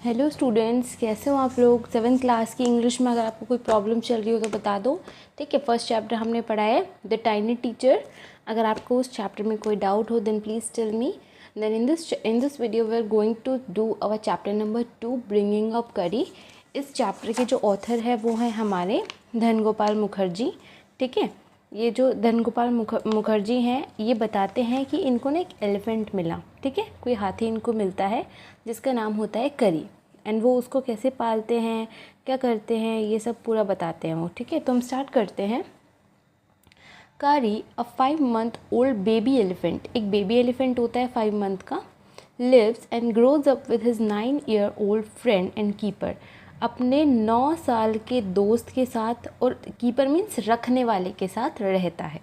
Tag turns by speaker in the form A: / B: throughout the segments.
A: Hello students, कैसे हो आप लोग। 7th क्लास की इंग्लिश में अगर आपको कोई प्रॉब्लम चल रही हो तो बता दो। ठीक है, फर्स्ट चैप्टर हमने पढ़ा है द टाइनी टीचर। अगर आपको उस चैप्टर में कोई डाउट हो then please tell me. Then in this video we are going to do our chapter number 2 bringing up Kari. इस चैप्टर के जो ऑथर है वो हैं हमारे धन गोपाल मुखर्जी। ठीक है, ये जो धन गोपाल मुखर्जी हैं ये बताते हैं कि इनको ना एक एलिफेंट मिला। ठीक है, कोई हाथी इनको मिलता है जिसका नाम होता है करी, एंड वो उसको कैसे पालते हैं, क्या करते हैं, ये सब पूरा बताते हैं वो। ठीक है, तो हम स्टार्ट करते हैं। Kari a 5 month old baby elephant, एक बेबी एलिफेंट होता है 5 month का, lives and grows up with his 9 year old friend and keeper, अपने 9 साल के दोस्त के साथ, और कीपर मीन्स रखने वाले के साथ रहता है।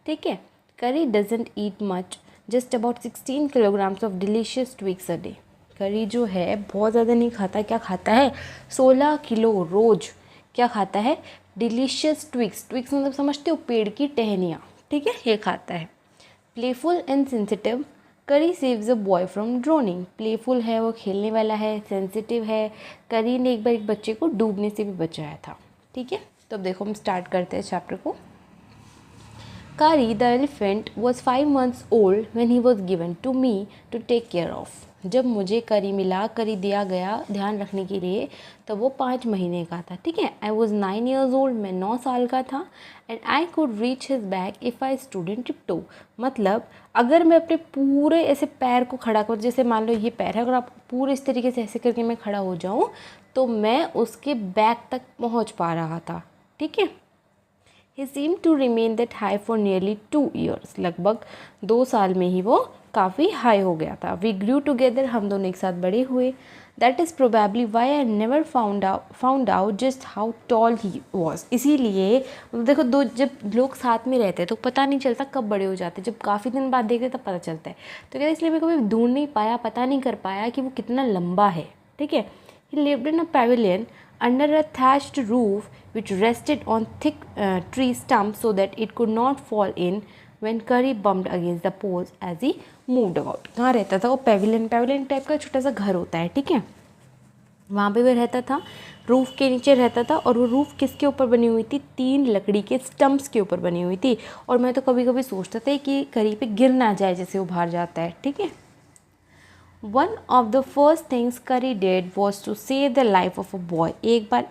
A: ठीक है, Kari doesn't eat much, just about 16 kilograms of delicious twigs a day. Kari जो है बहुत ज़्यादा नहीं खाता। क्या खाता है? 16 किलो रोज़ क्या खाता है? Delicious twigs. ट्विक्स मतलब समझते हो, पेड़ की टहनियाँ। ठीक है, ये खाता है। प्लेफुल एंड सेंसिटिव, करी saves a boy from droning. Playful है, वो खेलने वाला है। सेंसिटिव है, करी ने एक बार एक बच्चे को डूबने से भी बचाया था। ठीक है, तो अब देखो हम स्टार्ट करते हैं चैप्टर को। Kari the elephant was 5 months old when he was given to me to take care of. जब मुझे करी मिला, करी दिया गया ध्यान रखने के लिए, तब वो 5 महीने का था। ठीक है, I was 9 years old, मैं 9 साल का था। And I could reach his back if I stood in tiptoe. मतलब अगर मैं अपने पूरे ऐसे पैर को खड़ा कर, जैसे मान लो ये पैर है, अगर आप पूरे इस तरीके से ऐसे करके मैं खड़ा हो जाऊँ तो मैं उसके बैक तक पहुँच पा रहा था। ठीक है, He seemed to remain that high for nearly 2 years. लगभग 2 साल में ही वो काफ़ी हाई हो गया था। We grew together, हम दोनों एक साथ बड़े हुए। That is probably why I never found out just how tall he was. इसीलिए देखो, दो जब लोग साथ में रहते हैं तो पता नहीं चलता कब बड़े हो जाते, जब काफ़ी दिन बाद देखते तब पता चलता है। तो क्या इसलिए मैं कभी ढूंढ नहीं पाया, पता नहीं कर पाया कि वो कितना लंबा है। ठीक है, He lived in a pavilion under a thatched roof which rested on thick tree stumps so that it could not fall in when Curry bumped against the poles as he moved about. कहाँ रहता था वो? Pavilion type का छोटा सा घर होता है। ठीक है, वहाँ पे वो रहता था, रूफ़ के नीचे रहता था। और वो रूफ़ किसके ऊपर बनी हुई थी? 3 लकड़ी के स्टम्प्स के ऊपर बनी हुई थी। और मैं तो कभी कभी सोचता था कि करी पे गिर ना जाए जैसे वो बाहर जाता है। ठीक है, One of the first things Curry did was to save the life of a boy. एक बार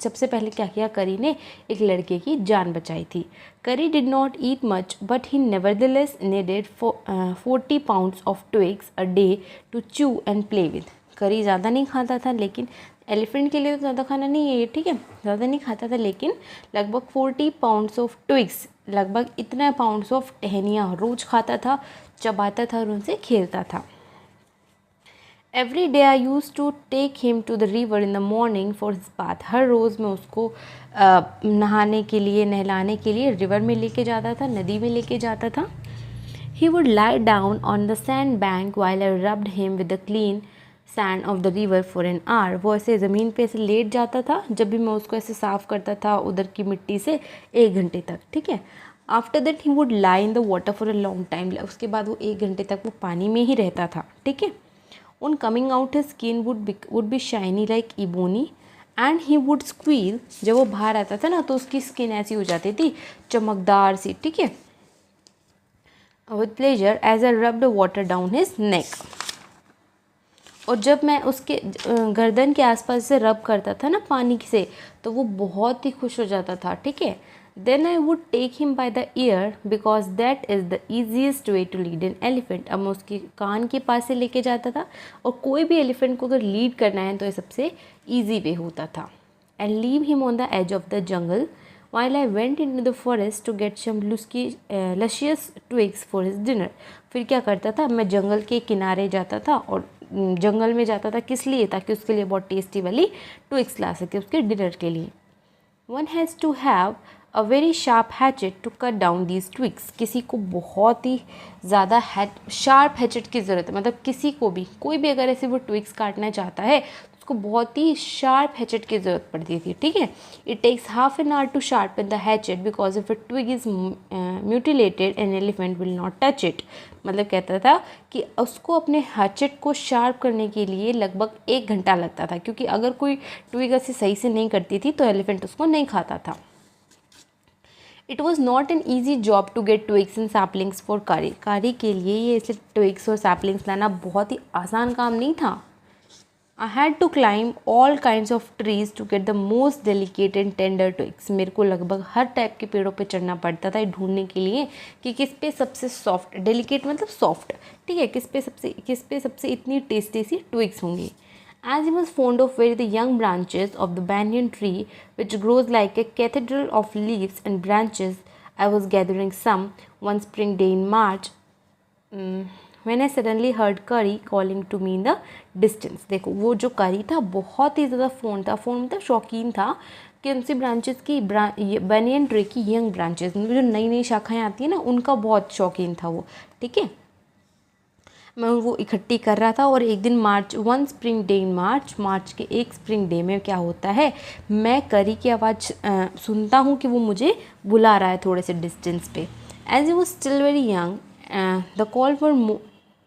A: सबसे पहले क्या किया करी ने? एक लड़के की जान बचाई थी। Curry did not eat much, but he nevertheless needed 40 pounds of twigs a day to chew and play with. करी ज़्यादा नहीं खाता था, लेकिन एलिफेंट के लिए तो ज़्यादा खाना नहीं है ये। ठीक है, ज़्यादा नहीं खाता था, लेकिन लगभग 40 pounds ऑफ ट्विग्स, लगभग इतना पाउंड्स ऑफ टहनियाँ रोज़ खाता था, चबाता था और उनसे खेलता था। Every day I used to take him to the river in the morning for his bath. हर रोज़ मैं उसको नहाने के लिए, नहलाने के लिए रिवर में लेके जाता था, नदी में लेके जाता था। He would lie down on the sand bank while I rubbed him with the clean sand of the river for an hour. वो ऐसे ज़मीन पे ऐसे लेट जाता था जब भी मैं उसको ऐसे साफ़ करता था उधर की मिट्टी से, 1 घंटे तक। ठीक है, after that he would lie in the water for a long time. उसके बाद वो 1 घंटे तक वो पानी में ही रहता था। ठीक है, On coming out his skin would be shiny like ebony and he would squeal. जब वो बाहर आता था ना तो उसकी स्किन ऐसी हो जाती थी, चमकदार सी। ठीक है, with pleasure as I rubbed the water down his neck. और जब मैं उसके गर्दन के आसपास से रब करता था ना पानी से, तो वो बहुत ही खुश हो जाता था। ठीक है, Then I would take him by the ear because that is the easiest way to lead an elephant. अब मैं उसके कान के पास से लेके जाता था, और कोई भी एलिफेंट को अगर लीड करना है तो ये सबसे ईजी वे होता था। And leave him on the edge of the jungle while I went into the forest to get some luscious twigs for his dinner. फिर क्या करता था, मैं जंगल के किनारे जाता था, और जंगल में जाता था किस लिए? ताकि उसके लिए बहुत टेस्टी वाली ट्विग्स ला सके उसके डिनर के लिए। One has to have a very sharp hatchet to cut down these twigs. किसी को बहुत ही ज़्यादा शार्प हैचेट की ज़रूरत है, मतलब किसी को भी, कोई भी अगर ऐसे वो ट्विग्स काटना चाहता है तो उसको बहुत ही शार्प हैचेट की ज़रूरत पड़ती थी, ठीक है। It takes half an hour to sharpen the hatchet because if a twig is mutilated an elephant will not touch it. मतलब कहता था कि उसको अपने हैचेट को शार्प करने के लिए लगभग 1 घंटा लगता था, क्योंकि अगर कोई ट्विग ऐसे सही से नहीं करती थी तो एलिफेंट उसको नहीं खाता था। It was not an easy job to get twigs and saplings for Kari. Kari के लिए ये ऐसे ट्विग्स और सैपलिंग्स लाना बहुत ही आसान काम नहीं था। I had to climb all kinds of trees to get the most delicate and tender twigs. मेरे को लगभग हर टाइप के पेड़ों पे चढ़ना पड़ता था ढूंढने के लिए कि किस पे सबसे सॉफ्ट, डेलिकेट मतलब सॉफ्ट, ठीक है, किस पे सबसे इतनी टेस्टी सी ट्विग्स होंगी। As he was fond of very the young branches of the banyan tree, which grows like a cathedral of leaves and branches, I was gathering some one spring day in March, when I suddenly heard Curry calling to me in the distance. देखो वो जो करी था बहुत ही ज़्यादा phone मतलब शौकीन था कि उनसे ब्रांचेस की बैनियन ट्री की यंग ब्रांचेस, मतलब जो नई नई शाखाएँ आती हैं ना, उनका बहुत शौकीन था वो, ठीक है। मैं वो इकट्ठी कर रहा था और एक दिन वन स्प्रिंग डे इन मार्च के एक स्प्रिंग डे में क्या होता है, मैं करी की आवाज़ सुनता हूँ कि वो मुझे बुला रहा है थोड़े से डिस्टेंस पे। As he was still very young the call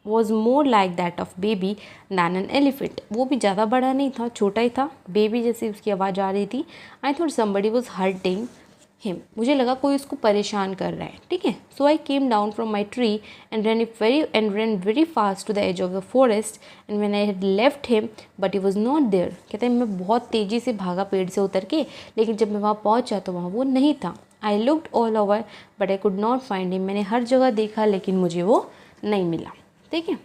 A: was more like that of baby than an elephant. वो भी ज़्यादा बड़ा नहीं था, छोटा ही था, बेबी जैसे उसकी आवाज़ आ रही थी। I thought somebody was hurting him. मुझे लगा कोई उसको परेशान कर रहा है, ठीक है। So I came down from my tree and ran very fast to the edge of the forest, and when I had left him but he was not there। कहते हैं मैं बहुत तेज़ी से भागा पेड़ से उतर के, लेकिन जब मैं वहाँ पहुँचा तो वहाँ वो नहीं था। I looked all over but I could not find him। मैंने हर जगह देखा लेकिन मुझे वो नहीं मिला, ठीक है।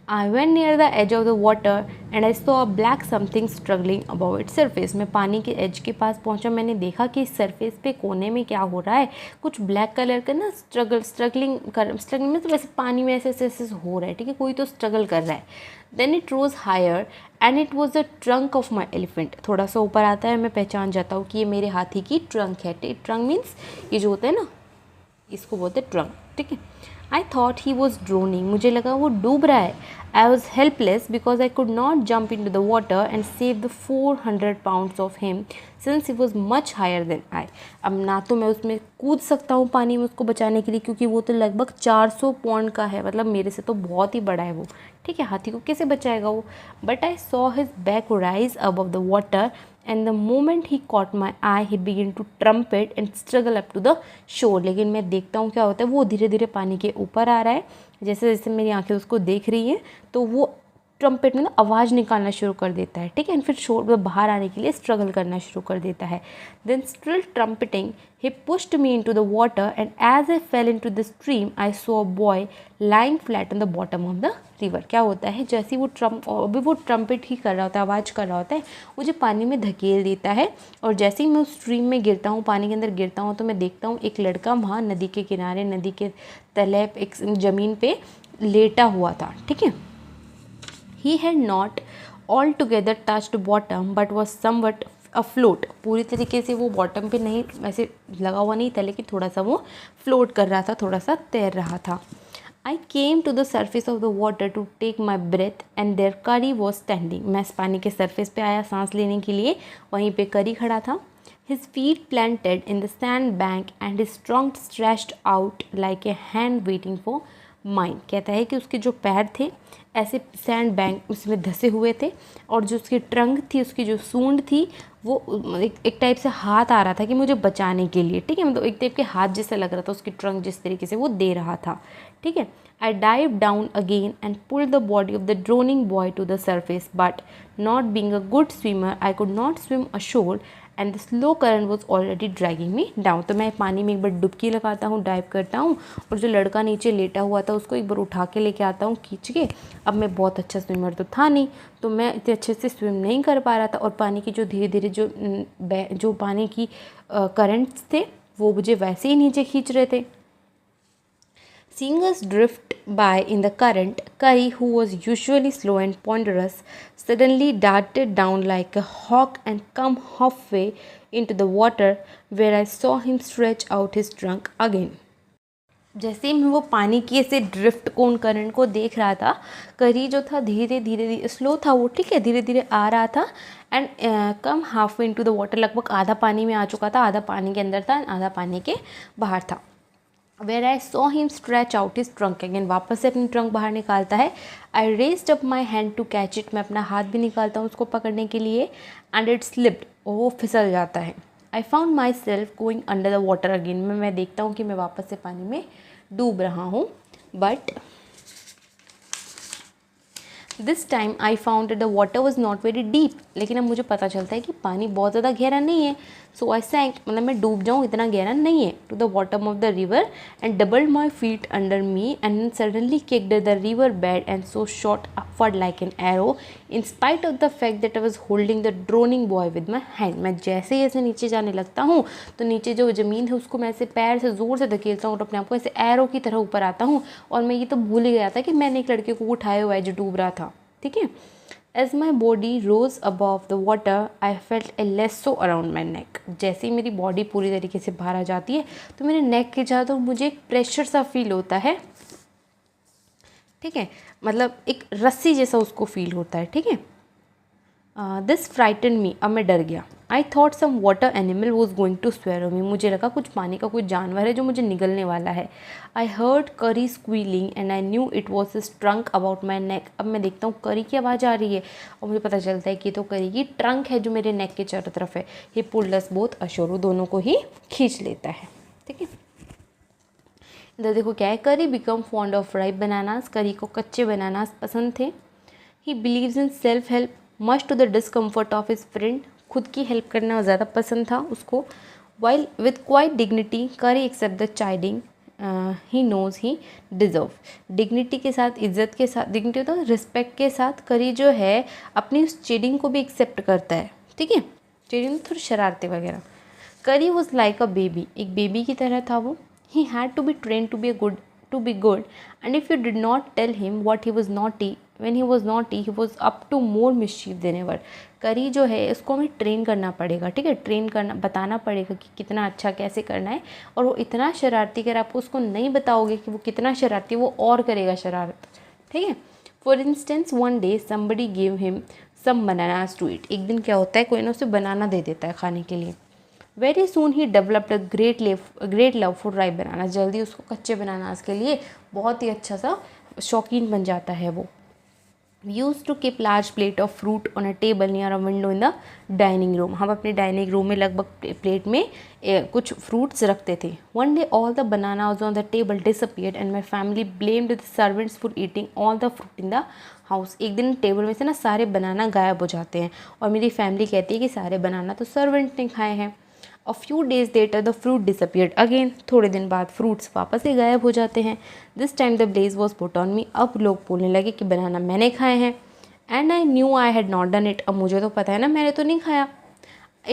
A: I went near the edge of the water and I saw a black something struggling above its surface। मैं पानी के एज के पास पहुंचा, मैंने देखा कि सरफेस पे कोने में क्या हो रहा है, कुछ ब्लैक कलर का ना स्ट्रगलिंग में, तो वैसे पानी में ऐसे ऐसे हो रहा है, ठीक है, कोई तो स्ट्रगल कर रहा है। Then it rose higher and it was the trunk of my elephant. थोड़ा सा ऊपर आता है, मैं पहचान जाता हूँ कि ये मेरे हाथी की ट्रंक है। ट्रंक मीन्स ये जो होता है ना, इसको बोलते हैं ट्रंक, ठीक है। I thought he was drowning. मुझे लगा वो डूब रहा है। I was helpless because I could not jump in to the water and save the 400 pounds of him since he was much higher than I. अब ना तो मैं उसमें कूद सकता हूँ पानी में उसको बचाने के लिए, क्योंकि वो तो लगभग 400 पाउंड का है, मतलब मेरे से तो बहुत ही बड़ा है वो, ठीक है। हाथी को कैसे बचाएगा वो। But I saw his back rise above the water and the moment he caught my eye he began to trumpet and struggle up to the shore। लेकिन मैं देखता हूँ क्या होता है, वो धीरे धीरे पानी के ऊपर आ रहा है, जैसे जैसे मेरी आंखें उसको देख रही हैं, तो वो ट्रम्पेट में ना आवाज़ निकालना शुरू कर देता है, ठीक है। फिर शोर में बाहर आने के लिए स्ट्रगल करना शुरू कर देता है। Then still trumpeting he pushed me into the water and as I fell into the stream I saw a boy lying flat on the bottom of the river. क्या होता है, जैसे वो अभी वो ट्रम्पेट ही कर रहा होता है, आवाज़ कर रहा होता है, मुझे पानी में धकेल देता है, और जैसे ही मैं उस स्ट्रीम में गिरता हूँ, पानी के अंदर गिरता हूँ, तो मैं देखता हूँ एक लड़का वहाँ नदी के किनारे, नदी के तले एक ज़मीन पे लेटा हुआ था, ठीक है। He had not altogether touched bottom but was somewhat afloat। पूरी तरीके से वो बॉटम पे नहीं, वैसे लगा हुआ नहीं था, लेकिन थोड़ा सा वो फ्लोट कर रहा था, थोड़ा सा तैर रहा था। I came to the surface of the water to take my breath and there Curry was standing। मैं इस पानी के सरफेस पे आया सांस लेने के लिए, वहीं पे करी खड़ा था। His feet planted in the sand bank and his trunk stretched out like a hand waiting for mine। कहता है कि उसके जो पैर थे ऐसे सैंड बैंक उसमें धसे हुए थे, और जो उसकी ट्रंक थी, उसकी जो सूंड थी, वो एक टाइप से हाथ आ रहा था कि मुझे बचाने के लिए, ठीक है। मतलब एक टाइप के हाथ जैसा लग रहा था, उसकी ट्रंक जिस तरीके से वो दे रहा था, ठीक है। I dive down again and pull the body of the drowning boy to the surface but not being a good swimmer I could not swim ashore and the slow current was already dragging me down. तो मैं पानी में एक बार डुबकी लगाता हूँ, dive करता हूँ, और जो लड़का नीचे लेटा हुआ था उसको एक बार उठा के लेके आता हूँ खींच के। अब मैं बहुत अच्छा स्विमर तो था नहीं, तो मैं इतने अच्छे से स्विम नहीं कर पा रहा था, और पानी की जो धीरे धीरे जो पानी की करंट्स थे वो मुझे वैसे ही नीचे खींच रहे थे। Seeing us drift by in the current, Curry, who was usually slow and ponderous, suddenly darted down like a hawk and come halfway into the water where I saw him stretch out his trunk again. जैसे ही मैं वो पानी की ऐसे drift कोन current को देख रहा था, करी जो था धीरे धीरे स्लो था वो, ठीक है, धीरे धीरे आ रहा था and come half way into the water, लगभग आधा पानी में आ चुका था, आधा पानी के अंदर था आधा पानी के बाहर था. Where I saw him stretch out his trunk again, वापस से अपनी ट्रंक बाहर निकालता है. I raised up my hand to catch it, मैं अपना हाथ भी निकालता हूँ उसको पकड़ने के लिए, and it slipped, वो फिसल जाता है. I found myself going under the water again, मैं देखता हूँ कि मैं वापस से पानी में डूब रहा हूँ. But this time I found the water was not very deep, लेकिन अब मुझे पता चलता है कि पानी बहुत ज़्यादा गहरा नहीं है. सो आई सैंक, मतलब मैं डूब जाऊँ इतना गहरा नहीं है, to the bottom of the river and doubled my feet under me and suddenly kicked the river bed and so shot upward like an arrow in spite of the fact that I was holding the drowning boy with my hand. मैं जैसे ही ऐसे नीचे जाने लगता हूँ तो नीचे जो ज़मीन है उसको मैं ऐसे पैर से ज़ोर से धकेलता हूँ और अपने आप को ऐसे एरो की तरह ऊपर आता हूँ. और मैं ये तो भूल ही गया था कि मैंने एक लड़के को उठाया हुआ है जो डूब रहा था, ठीक है. As my body rose above the water, I felt a lasso around my neck. जैसे ही मेरी बॉडी पूरी तरीके से बाहर आ जाती है तो मेरे नेक के जहाँ तो मुझे एक प्रेशर सा फील होता है, ठीक है, मतलब एक रस्सी जैसा उसको फील होता है, ठीक है. दिस फ्राइटन मी, अब मैं डर गया. I thought some water animal was going to swallow me, मुझे लगा कुछ पानी का कोई जानवर है जो मुझे निगलने वाला है. I heard Kari squealing and I knew it was his trunk about my neck. अब मैं देखता हूँ करी की आवाज़ आ रही है और मुझे पता चलता है कि तो करी की ट्रंक है जो मेरे नेक के चारों तरफ है. ही पुल्ड अस बोथ अशोर, वो दोनों को ही खींच लेता है, ठीक है. इधर देखो क्या है, Kari become fond of ripe bananas, Kari को कच्चे बनानास पसंद थे. He believes in self help much to the discomfort of his friend, खुद की हेल्प करना ज़्यादा पसंद था उसको. While with quite dignity Kari accept the chiding he knows he deserve, dignity के साथ, इज्जत के साथ, डिग्निटी तो रिस्पेक्ट के साथ करी जो है अपनी उस चीडिंग को भी एक्सेप्ट करता है, ठीक है. चीडिंग थोड़ी शरारतें वगैरह. Kari was like a baby, एक बेबी की तरह था वो. He had to be train to be good and if you did not tell him what he was naughty when he was naughty he was up to more mischief than ever. करी जो है इसको हमें train करना पड़ेगा, ठीक है, train करना, बताना पड़ेगा कि कितना अच्छा कैसे करना है. और वो इतना शरारती, अगर आपको उसको नहीं बताओगे कि वो कितना शरारती, वो और करेगा शरारत, ठीक है. For instance one day somebody gave him some bananas to eat. एक दिन क्या होता है, कोई ना उसे बनाना दे देता है खाने के लिए. वेरी सून ही developed a great love for ripe banana, जल्दी उसको कच्चे बनानास के लिए बहुत ही अच्छा सा शौकीन बन जाता है वो. We used to keep large plate of fruit on a table near a window in the dining room. हम अपने डाइनिंग रूम में लगभग प्लेट में कुछ फ्रूट्स रखते थे. One day all the bananas on the table disappeared and my family blamed the servants for eating all the fruit in the house. एक दिन टेबल में से ना सारे बनाना गायब हो जाते हैं और मेरी फैमिली कहती है कि सारे बनाना तो सर्वेंट ने खाए हैं. A few days later the fruit disappeared again. थोड़े दिन बाद फ्रूट्स वापस से गायब हो जाते हैं. This time the blaze was put on me. अब लोग बोलने लगे कि बनाना मैंने खाए हैं. And I knew I had not done it. अब मुझे तो पता है ना मैंने तो नहीं खाया.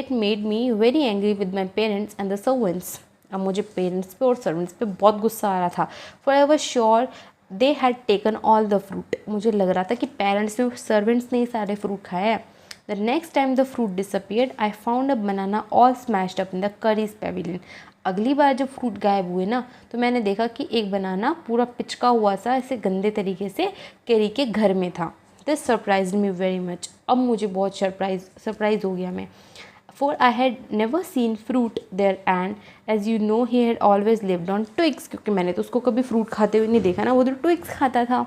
A: It made me very angry with my parents and the servants. अब मुझे पेरेंट्स पे और सर्वेंट्स पे बहुत गुस्सा आ रहा था. For I was sure they had taken all the fruit. मुझे लग रहा था कि पेरेंट्स ने, सर्वेंट्स ने सारे फ्रूट खाए हैं. The next time the fruit disappeared, I found a banana all smashed up in the curry's pavilion. अगली बार जब फ्रूट गायब हुए ना तो मैंने देखा कि एक बनाना पूरा पिचका हुआ सा ऐसे गंदे तरीके से कैरी के घर में था. This surprised me very much. अब मुझे बहुत सरप्राइज हो गया मैं. For I had never seen fruit there and as you know he had always lived on twigs. क्योंकि मैंने तो उसको कभी फ्रूट खाते हुए नहीं देखा ना, वो तो twigs खाता था.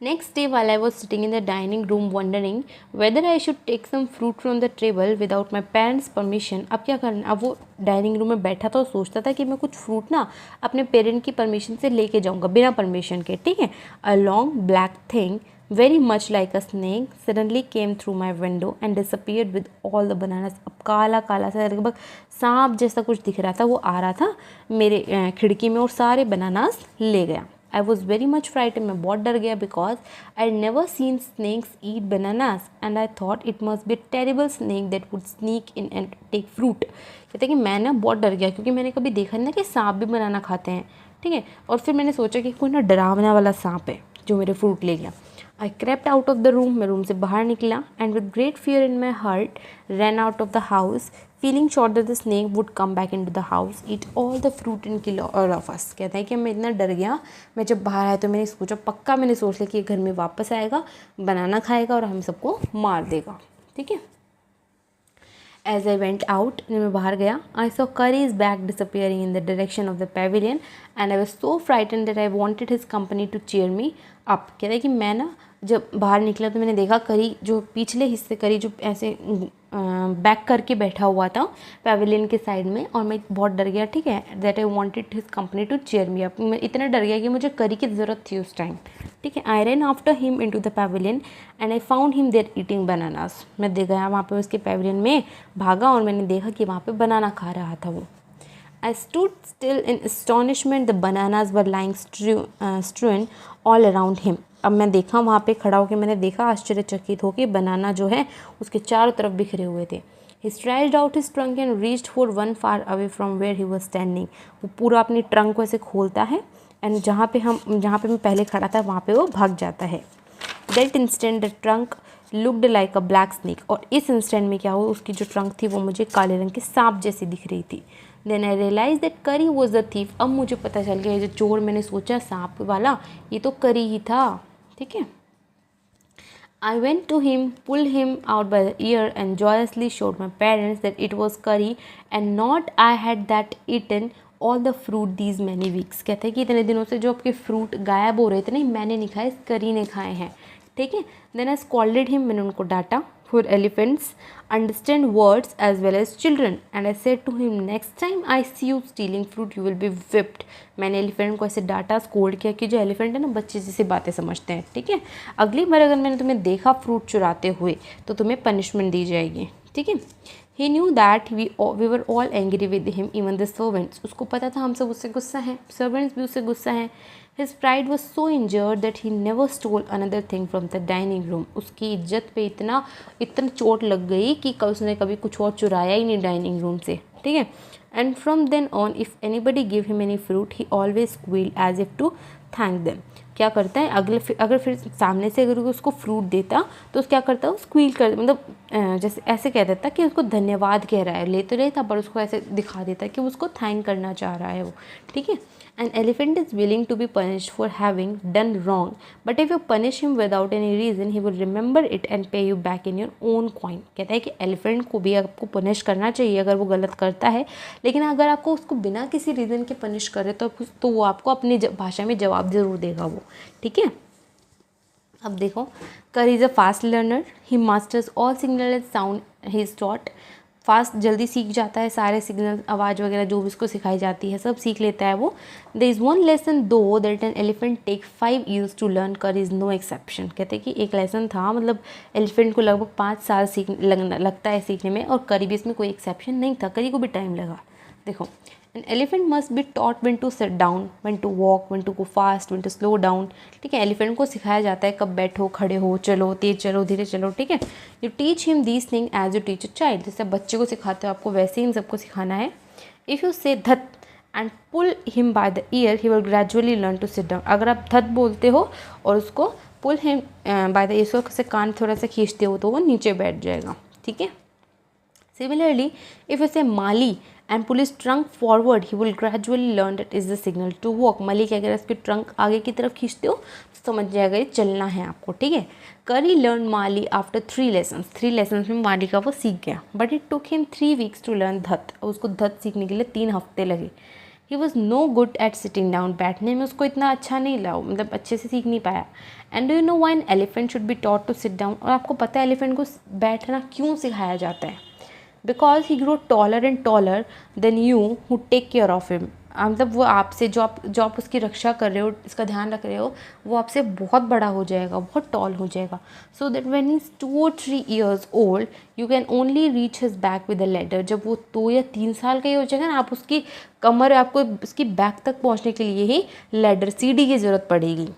A: Next day while I was sitting in the dining room wondering whether I should take some fruit from the table without my parents' permission. अब क्या करना, अब वो डाइनिंग रूम में बैठा था और सोचता था कि मैं कुछ फ्रूट ना अपने पेरेंट की परमिशन से लेके जाऊंगा बिना परमिशन के, ठीक है. A long black thing very much like a snake suddenly came through my window and disappeared with all the bananas. अब काला काला सा लगभग सांप जैसा कुछ दिख रहा था, वो आ रहा था मेरे खिड़की में और सारे बनानास ले गया. I was very much frightened. मैं बहुत डर गया because I had never seen snakes eat bananas and I thought it must be a terrible snake that would sneak in and take fruit. कहते हैं कि मैं ना बहुत डर गया क्योंकि मैंने कभी देखा नहीं ना कि सांप भी बनाना खाते हैं, ठीक है. और फिर मैंने सोचा कि कोई ना डरावना वाला सांप है जो मेरे फ्रूट ले गया. I crept out of the room, मैं रूम से बाहर निकला, and with great fear in my heart ran out of the house, feeling sure that the snake would come back in to the house, eat all the fruit and kill all of us. कहता है कि मैं इतना डर गया, मैं जब बाहर आया तो मैंने सोचा, पक्का मैंने सोच लिया कि ये घर में वापस आएगा, बनाना खाएगा और हम सबको मार देगा। ठीक है। As I went out, मैं बाहर गया, I saw Curry's back disappearing in the direction of the pavilion and I was so frightened that I wanted his company to cheer me up। कहता है कि मैं ना जब बाहर निकला तो मैंने देखा करी जो पिछले हिस्से करी जो ऐसे बैक करके बैठा हुआ था पेविलियन के साइड में, और मैं बहुत डर गया। ठीक है। That I wanted his company to cheer me up, मैं इतना डर गया कि मुझे करी की ज़रूरत थी उस टाइम। ठीक है। I run after him into the pavilion and I found him there eating bananas. मैं दे गया वहाँ पे उसके पेविलियन में, भागा और मैंने देखा कि वहाँ पे बनाना खा रहा था वो। I stood still in astonishment. The bananas were lying strewn all around him। अब मैं देखा वहाँ पे खड़ा होकर, मैंने देखा आश्चर्यचकित होकर बनाना जो है उसके चारों तरफ बिखरे हुए थे। He stretched out his trunk and reached for one far away from where he was standing। वो पूरा अपनी ट्रंक को ऐसे खोलता है एंड जहाँ पे मैं पहले खड़ा था वहाँ पे वो भाग जाता है। That instant the trunk looked like a black snake। और इस इंस्टेंट में क्या हुआ, उसकी जो ट्रंक थी वो मुझे काले रंग के सांप जैसी दिख रही थी। Then I realized that Curry was the thief। अब मुझे पता चल गया जो चोर मैंने सोचा सांप वाला, ये तो करी ही था। ठीक है। I went to him, pulled him out by the ear and joyously showed my parents that it was Curry and not I had that eaten all the fruit these many weeks। कहते हैं कि इतने दिनों से जो आपके fruit गायब हो रहे थे नहीं, मैंने नहीं खाए, करी ने खाए हैं। ठीक है। Then I scolded him, मैंने उनको डांटा। For elephants understand words as well as children and I said to him, next time I see you stealing fruit you will be whipped। मैंने एलिफेंट को ऐसे डांटा, स्कोल्ड किया कि जो एलिफेंट है ना बच्चे जैसे बातें समझते हैं। ठीक है। अगली बार अगर मैंने तुम्हें देखा फ्रूट चुराते हुए तो तुम्हें पनिशमेंट दी जाएगी। ठीक है। He knew that we were all angry with him, even the servants। उसको पता था हम सब उससे गुस्सा हैं, servants भी उससे गुस्सा हैं। His pride was so injured that he never stole another thing from the dining room। उसकी इज्जत पे इतना चोट लग गई कि उसने कभी कुछ और चुराया ही नहीं डाइनिंग रूम से। ठीक है। And from then on if anybody gave him any fruit he always squealed as if to thank them। क्या करता है, अगर फिर सामने से अगर उसको फ्रूट देता तो क्या करता है, स्क्वील कर, मतलब जैसे ऐसे कह देता कि उसको धन्यवाद कह रहा है, ले तो नहीं था पर उसको ऐसे दिखा देता कि उसको थैंक करना चाह रहा है वो। ठीक है। An elephant is willing to be punished for having done wrong, but if you punish him without any reason, he will remember it and pay you back in your own coin। कहता है कि elephant को भी आपको punish करना चाहिए अगर वो गलत करता है, लेकिन अगर आपको उसको बिना किसी रीज़न के पनिश करे तो वो आपको अपनी भाषा में जवाब ज़रूर देगा वो। ठीक है। अब देखो, Curry is a fast learner, he masters all signal and sound he is taught। Fast जल्दी सीख जाता है, सारे सिग्नल आवाज़ वगैरह जो भी उसको सिखाई जाती है सब सीख लेता है वो। There is one lesson though that an elephant take 5 years to learn, Curry is no exception. कहते हैं कि एक लेसन था, मतलब एलिफेंट को लगभग 5 साल लगता है सीखने में, और Curry भी इसमें कोई एक्सेप्शन नहीं था, Curry को भी टाइम लगा। देखो, an elephant must be taught when to sit down, when to walk, when to go fast, when to slow down. ठीक है। एलिफेंट को सिखाया जाता है कब बैठो, खड़े हो, चलो, तेज चलो, धीरे चलो। ठीक है। You teach him these thing as you teach a child. जैसे बच्चे को सिखाते हो आपको वैसे ही इन सबको सिखाना है। इफ़ यू से धत and pull him by the ear he will gradually learn to sit down. अगर आप धत बोलते हो और उसको pull him by the ear से कान थोड़ा सा खींचते हो तो वो नीचे बैठ जाएगा। ठीक है। Similarly, if you say Mali and pull his trunk forward, he will gradually learn that is the signal to walk। मली के अगर इसके ट्रंक आगे की तरफ खींचते हो तो समझ जाएगा ये चलना है आपको। ठीक है। Curry learned Mali after 3 lessons। 3 lessons में माली का वो सीख गया, but it took him 3 weeks to learn धत। उसको धत सीखने के लिए 3 हफ्ते लगे। He was no good at sitting down। बैठने में उसको इतना अच्छा नहीं लगा, मतलब अच्छे से सीख नहीं पाया। And do you know why an elephant should be taught to sit down? और आपको पता है एलिफेंट को बैठना क्यों सिखाया जाता है? Because he grow taller and taller than you who take care of him. मतलब वो आपसे जो आप उसकी रक्षा कर रहे हो, इसका ध्यान रख रहे हो, वो आपसे बहुत बड़ा हो जाएगा, बहुत टॉल हो जाएगा। So that when he is 2 or 3 years old you can only reach his back with a ladder. जब वो 2 या 3 साल का ही हो जाएगा ना, आप उसकी कमर, आपको उसकी बैक तक पहुँचने के लिए ही लैडर, सीढ़ी की ज़रूरत पड़ेगी।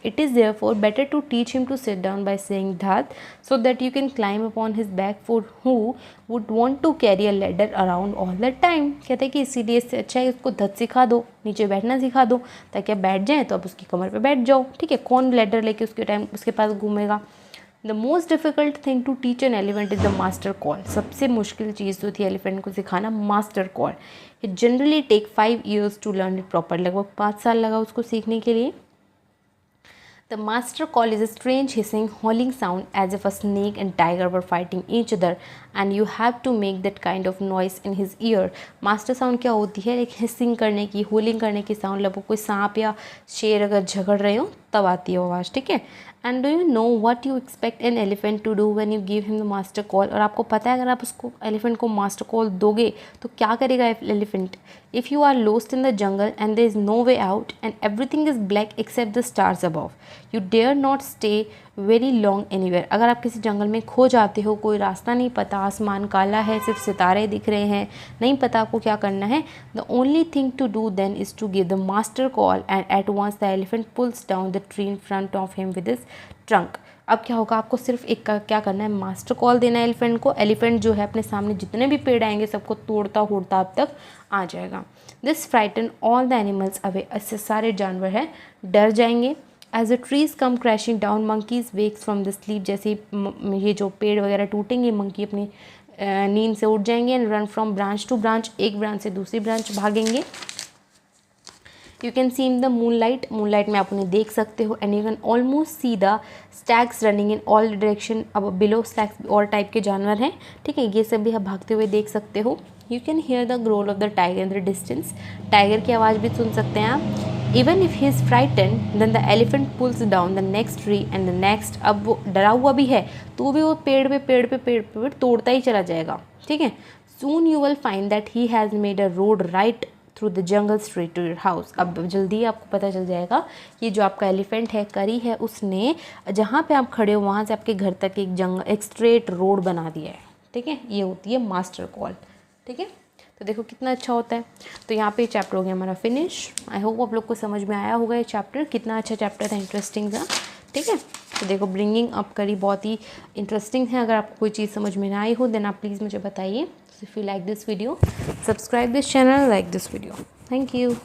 A: It is therefore better to teach him to sit down by saying that, so that you can climb upon his back, for who would want to carry a ladder around all the time। कहते हैं कि इसीलिए इससे अच्छा है उसको धत सिखा दो, नीचे बैठना सिखा दो, ताकि आप बैठ जाएँ तो आप उसकी कमर पे बैठ जाओ। ठीक है, कौन लैडर लेके उसके पास घूमेगा। The most difficult thing to teach an elephant is the master call. सबसे मुश्किल चीज़ जो थी एलिफेंट को सिखाना, master call. It generally take 5 years to learn it proper. लगभग 5 साल लगा उसको सीखने के लिए। The master call is a strange hissing, howling sound as if a snake and tiger were fighting each other, and you have to make that kind of noise in his ear. Master sound क्या होती है? एक hissing करने की, होलिंग करने की sound. लगभग कोई सांप या शेर अगर झगड़ रहे हो तब आती है आवाज़। ठीक है। And do you know what you expect an elephant to do when you give him the master call. और आपको पता है अगर आप उसको एलिफेंट को मास्टर कॉल दोगे तो क्या करेगा elephant. If you are lost in the jungle and there is no way out and everything is black except the stars above, you dare not stay very long anywhere. अगर आप किसी जंगल में खो जाते हो, कोई रास्ता नहीं पता, आसमान काला है, सिर्फ सितारे दिख रहे हैं, नहीं पता आपको क्या करना है, the only thing to do then is to give the master call and at once the elephant pulls down the tree in front of him with his trunk. अब क्या होगा, आपको सिर्फ एक का क्या करना है, मास्टर कॉल देना है एलिफेंट को। एलिफेंट जो है अपने सामने जितने भी पेड़ आएंगे सबको तोड़ता फोड़ता अब तक आ जाएगा। This frighten all the animals away. इससे सारे जानवर हैं डर जाएंगे। As the trees come crashing down monkeys wakes from the sleep. जैसे ये जो पेड़ वगैरह टूटेंगे, मंकी अपनी नींद से उठ जाएंगे। And run from branch to branch, एक ब्रांच से दूसरी ब्रांच भागेंगे। You can see in the moonlight, moonlight में आप उन्हें देख सकते हो। And you can almost see the stags running in all direction. अब बिलो स्टैग्स और टाइप के जानवर हैं। ठीक है, ये सब भी आप भागते हुए देख सकते हो। You can hear the growl of the tiger in the distance. Tiger की आवाज़ भी सुन सकते हैं आप। Even if he is frighten then the elephant pulls down the next tree and the next. अब वो डरा हुआ भी है तो भी वो पेड़ तोड़ता ही चला जाएगा। ठीक है। Soon you will find that he has made a road right through the jungle straight to your house. अब जल्दी आपको पता चल जाएगा कि जो आपका एलिफेंट है, करी है, उसने जहाँ पे आप खड़े हो वहाँ से आपके घर तक एक स्ट्रेट रोड बना दिया है। ठीक है, ये होती है मास्टर कॉल। ठीक है, तो देखो कितना अच्छा होता है। तो यहाँ पे चैप्टर हो गया हमारा फिनिश। आई होप आप लोग को समझ में आया होगा ये चैप्टर। कितना अच्छा चैप्टर था, इंटरेस्टिंग था। ठीक है, तो देखो ब्रिंगिंग अप करी बहुत ही इंटरेस्टिंग है। अगर आपको कोई चीज़ समझ में ना आई हो देन आप प्लीज़ मुझे बताइए। If you like this video, subscribe this channel, like this video. Thank you.